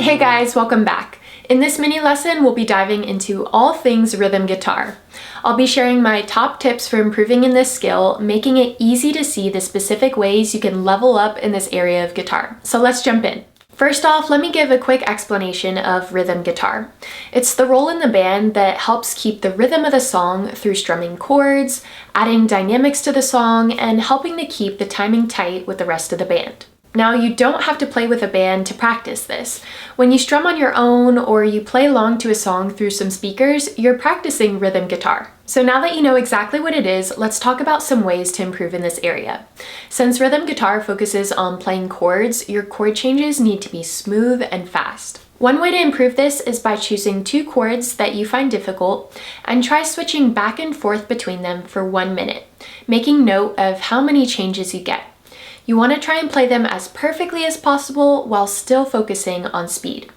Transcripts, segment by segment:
Hey guys, welcome back. In this mini lesson, we'll be diving into all things rhythm guitar. I'll be sharing my top tips for improving in this skill, making it easy to see the specific ways you can level up in this area of guitar. So let's jump in. First off, let me give a quick explanation of rhythm guitar. It's the role in the band that helps keep the rhythm of the song through strumming chords, adding dynamics to the song, and helping to keep the timing tight with the rest of the band. Now, you don't have to play with a band to practice this. When you strum on your own or you play along to a song through some speakers, you're practicing rhythm guitar. So now that you know exactly what it is, let's talk about some ways to improve in this area. Since rhythm guitar focuses on playing chords, your chord changes need to be smooth and fast. One way to improve this is by choosing two chords that you find difficult and try switching back and forth between them for 1 minute, making note of how many changes you get. You want to try and play them as perfectly as possible while still focusing on speed.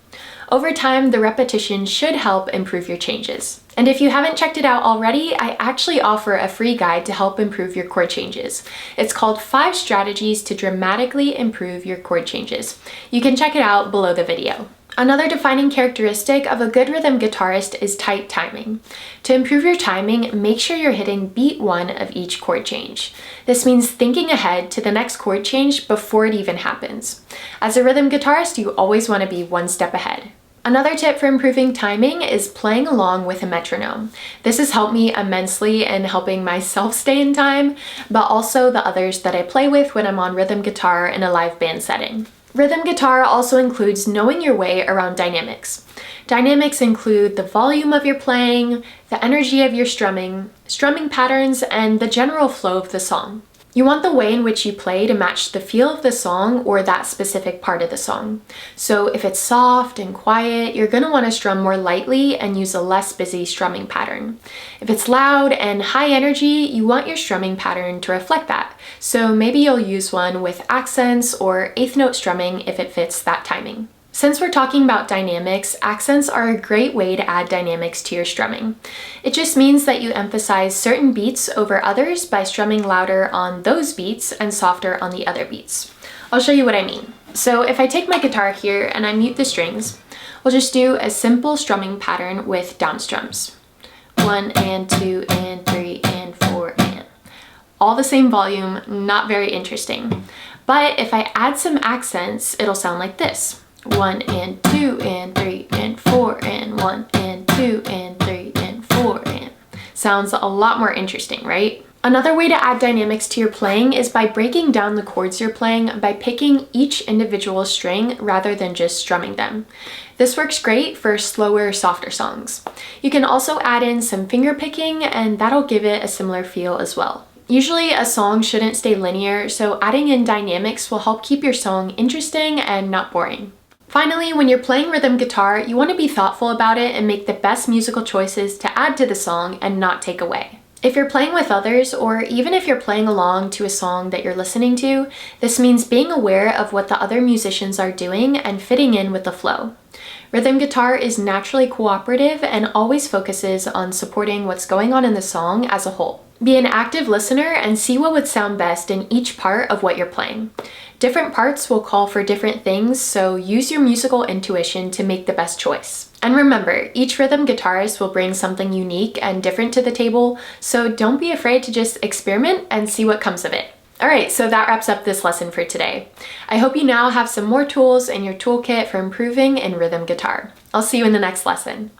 Over time, the repetition should help improve your changes. And if you haven't checked it out already, I actually offer a free guide to help improve your chord changes. It's called 5 Strategies to Dramatically Improve Your Chord Changes. You can check it out below the video. Another defining characteristic of a good rhythm guitarist is tight timing. To improve your timing, make sure you're hitting beat 1 of each chord change. This means thinking ahead to the next chord change before it even happens. As a rhythm guitarist, you always want to be 1 step ahead. Another tip for improving timing is playing along with a metronome. This has helped me immensely in helping myself stay in time, but also the others that I play with when I'm on rhythm guitar in a live band setting. Rhythm guitar also includes knowing your way around dynamics. Dynamics include the volume of your playing, the energy of your strumming patterns, and the general flow of the song. You want the way in which you play to match the feel of the song or that specific part of the song. So if it's soft and quiet, you're going to want to strum more lightly and use a less busy strumming pattern. If it's loud and high energy, you want your strumming pattern to reflect that. So maybe you'll use one with accents or 8th note strumming if it fits that timing. Since we're talking about dynamics, accents are a great way to add dynamics to your strumming. It just means that you emphasize certain beats over others by strumming louder on those beats and softer on the other beats. I'll show you what I mean. So if I take my guitar here and I mute the strings, we'll just do a simple strumming pattern with down strums. 1 and 2 and 3 and 4 and. All the same volume, not very interesting. But if I add some accents, it'll sound like this. 1 and 2 and 3 and 4 and 1 and 2 and 3 and 4 and. Sounds a lot more interesting, right? Another way to add dynamics to your playing is by breaking down the chords you're playing by picking each individual string rather than just strumming them. This works great for slower, softer songs. You can also add in some finger picking and that'll give it a similar feel as well. Usually a song shouldn't stay linear, so adding in dynamics will help keep your song interesting and not boring. Finally, when you're playing rhythm guitar, you want to be thoughtful about it and make the best musical choices to add to the song and not take away. If you're playing with others, or even if you're playing along to a song that you're listening to, this means being aware of what the other musicians are doing and fitting in with the flow. Rhythm guitar is naturally cooperative and always focuses on supporting what's going on in the song as a whole. Be an active listener and see what would sound best in each part of what you're playing. Different parts will call for different things, so use your musical intuition to make the best choice. And remember, each rhythm guitarist will bring something unique and different to the table, so don't be afraid to just experiment and see what comes of it. Alright, so that wraps up this lesson for today. I hope you now have some more tools in your toolkit for improving in rhythm guitar. I'll see you in the next lesson.